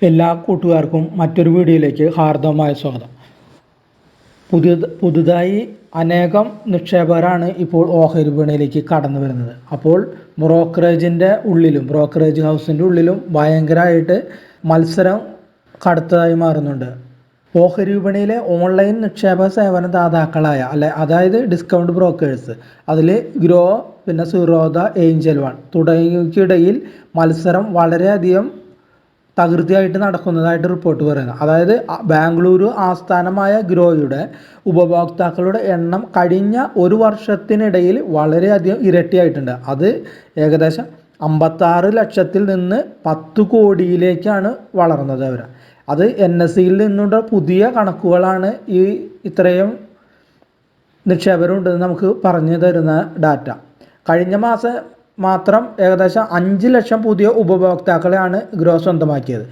എല്ലാ കൂട്ടുകാർക്കും മറ്റൊരു വീഡിയോയിലേക്ക് ഹാർദവമായ സ്വാഗതം. പുതുതായി അനേകം നിക്ഷേപകരാണ് ഇപ്പോൾ ഓഹരി വിപണിയിലേക്ക് കടന്നു വരുന്നത്. അപ്പോൾ ബ്രോക്കറേജ് ഹൗസിൻ്റെ ഉള്ളിലും ഭയങ്കരമായിട്ട് മത്സരം കടുത്തതായി മാറുന്നുണ്ട്. ഓഹരി വിപണിയിലെ ഓൺലൈൻ നിക്ഷേപ സേവന ദാതാക്കളായ അതായത് ഡിസ്കൗണ്ട് ബ്രോക്കേഴ്സ്, അതിൽ ഗ്രോ, പിന്നെ സീറോദ, ഏഞ്ചൽ വൺ തുടങ്ങിയവയ്ക്കിടയിൽ മത്സരം വളരെയധികം തകൃതിയായിട്ട് നടക്കുന്നതായിട്ട് റിപ്പോർട്ട് പറയുന്നത്. അതായത് ബാംഗ്ലൂരു ആസ്ഥാനമായ ഗ്രോയുടെ ഉപഭോക്താക്കളുടെ എണ്ണം കഴിഞ്ഞ ഒരു വർഷത്തിനിടയിൽ വളരെയധികം ഇരട്ടിയായിട്ടുണ്ട്. അത് ഏകദേശം 56 ലക്ഷത്തിൽ നിന്ന് 10 കോടിയിലേക്കാണ് വളർന്നത്. അത് NSEയിൽ നിന്നുള്ള പുതിയ കണക്കുകളാണ് ഇത്രയും നിക്ഷേപകരുണ്ടെന്ന് നമുക്ക് പറഞ്ഞു തരുന്ന ഡാറ്റ. കഴിഞ്ഞ മാസം മാത്രം ഏകദേശം 5 ലക്ഷം പുതിയ ഉപഭോക്താക്കളെയാണ് ഗ്രോ സ്വന്തമാക്കിയത്.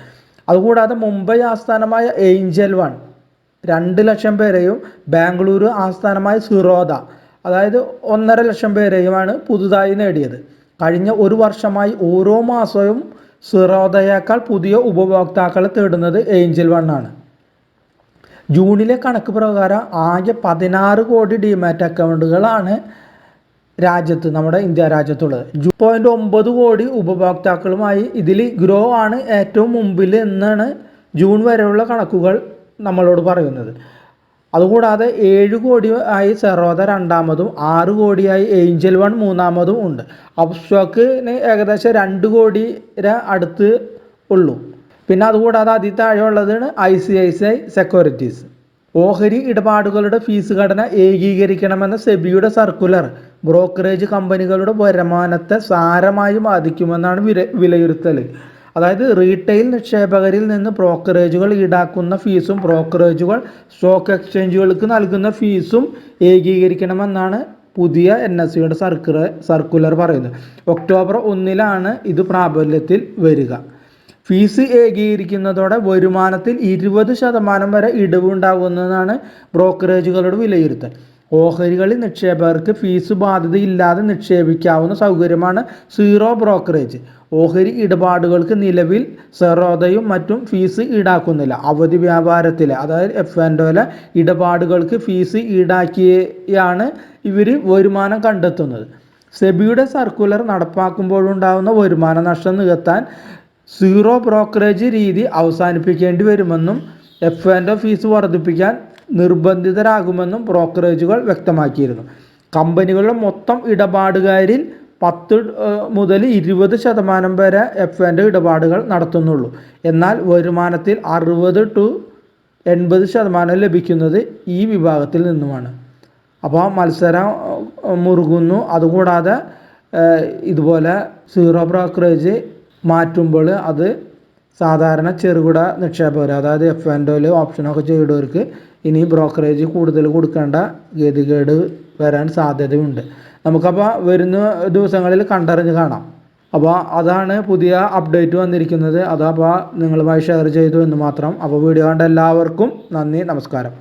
അതുകൂടാതെ മുംബൈ ആസ്ഥാനമായ ഏഞ്ചൽ വൺ 2 ലക്ഷം പേരെയും ബാംഗ്ലൂരു ആസ്ഥാനമായ സീറോദ അതായത് 1.5 ലക്ഷം പേരെയുമാണ് പുതുതായി നേടിയത്. കഴിഞ്ഞ ഒരു വർഷമായി ഓരോ മാസവും സീറോദയേക്കാൾ പുതിയ ഉപഭോക്താക്കളെ തേടുന്നത് ഏഞ്ചൽ വൺ ആണ്. ജൂണിലെ കണക്ക് പ്രകാരം ആകെ 16 കോടി ഡിമാറ്റ് അക്കൗണ്ടുകളാണ് നമ്മുടെ ഇന്ത്യ രാജ്യത്തുള്ളത്. 2.9 കോടി ഉപഭോക്താക്കളുമായി ഇതിൽ ഗ്രോ ആണ് ഏറ്റവും മുമ്പിൽ എന്നാണ് ജൂൺ വരെയുള്ള കണക്കുകൾ നമ്മളോട് പറയുന്നത്. അതുകൂടാതെ 7 കോടി ആയി സീറോദ രണ്ടാമതും 6 കോടിയായി ഏഞ്ചൽ വൺ മൂന്നാമതും ഉണ്ട്. അപ്സ്റ്റോക്കിന് ഏകദേശം 2 കോടിയുടെ അടുത്ത് ഉള്ളൂ. പിന്നെ അതുകൂടാതെ അതിൽ താഴെ ഉള്ളതാണ് ICICI സെക്യൂരിറ്റീസ്. ഓഹരി ഇടപാടുകളുടെ ഫീസ് ഘടന ഏകീകരിക്കണമെന്ന സെബിയുടെ സർക്കുലർ ബ്രോക്കറേജ് കമ്പനികളുടെ വരുമാനത്തെ സാരമായി ബാധിക്കുമെന്നാണ് വിലയിരുത്തൽ. അതായത് റീറ്റെയിൽ നിക്ഷേപകരിൽ നിന്ന് ബ്രോക്കറേജുകൾ ഈടാക്കുന്ന ഫീസും ബ്രോക്കറേജുകൾ സ്റ്റോക്ക് എക്സ്ചേഞ്ചുകൾക്ക് നൽകുന്ന ഫീസും ഏകീകരിക്കണമെന്നാണ് പുതിയ NSEയുടെ സർക്കുലർ പറയുന്നത്. ഒക്ടോബർ 1 ഇത് പ്രാബല്യത്തിൽ വരിക. ഫീസ് ഏകീകരിക്കുന്നതോടെ വരുമാനത്തിൽ 20% വരെ ഇടിവുണ്ടാകുന്നതാണ് ബ്രോക്കറേജുകളുടെ വിലയിരുത്തൽ. ഓഹരികളിൽ നിക്ഷേപകർക്ക് ഫീസ് ബാധ്യതയില്ലാതെ നിക്ഷേപിക്കാവുന്ന സൗകര്യമാണ് സീറോ ബ്രോക്കറേജ്. ഓഹരി ഇടപാടുകൾക്ക് നിലവിൽ സീറോദയും മറ്റും ഫീസ് ഈടാക്കുന്നില്ല. അവധി വ്യാപാരത്തിലെ അതായത് F&Oയിലെ ഇടപാടുകൾക്ക് ഫീസ് ഈടാക്കിയാണ് ഇവർ വരുമാനം കണ്ടെത്തുന്നത്. സെബിയുടെ സർക്കുലർ നടപ്പാക്കുമ്പോഴുണ്ടാകുന്ന വരുമാന നഷ്ടം നികത്താൻ സീറോ ബ്രോക്കറേജ് രീതി അവസാനിപ്പിക്കേണ്ടി വരുമെന്നും F&O ഫീസ് വർദ്ധിപ്പിക്കാൻ നിർബന്ധിതരാകുമെന്നും ബ്രോക്കറേജുകൾ വ്യക്തമാക്കിയിരുന്നു. കമ്പനികളുടെ മൊത്തം ഇടപാടുകാരിൽ 10 മുതൽ 20% വരെ F&O ഇടപാടുകൾ നടത്തുന്നുള്ളൂ. എന്നാൽ വരുമാനത്തിൽ 60 to 80% ലഭിക്കുന്നത് ഈ വിഭാഗത്തിൽ നിന്നുമാണ്. അപ്പോൾ മത്സരം മുറുകുന്നു. അതുകൂടാതെ ഇതുപോലെ സീറോ ബ്രോക്കറേജ് മാറ്റുമ്പോൾ അത് സാധാരണ ചെറുകിട നിക്ഷേപകർ അതായത് F&Oയിൽ ഓപ്ഷനൊക്കെ ചെയ്തവർക്ക് ഇനി ബ്രോക്കറേജ് കൂടുതൽ കൊടുക്കേണ്ട ഗതികേട് വരാൻ സാധ്യതയുണ്ട്. നമുക്കപ്പോൾ വരുന്ന ദിവസങ്ങളിൽ കണ്ടറിഞ്ഞ് കാണാം. അപ്പോൾ അതാണ് പുതിയ അപ്ഡേറ്റ് വന്നിരിക്കുന്നത്. അതപ്പോൾ നിങ്ങളുമായി ഷെയർ ചെയ്തു എന്ന് മാത്രം. അപ്പോൾ വീഡിയോ കണ്ട എല്ലാവർക്കും നന്ദി, നമസ്കാരം.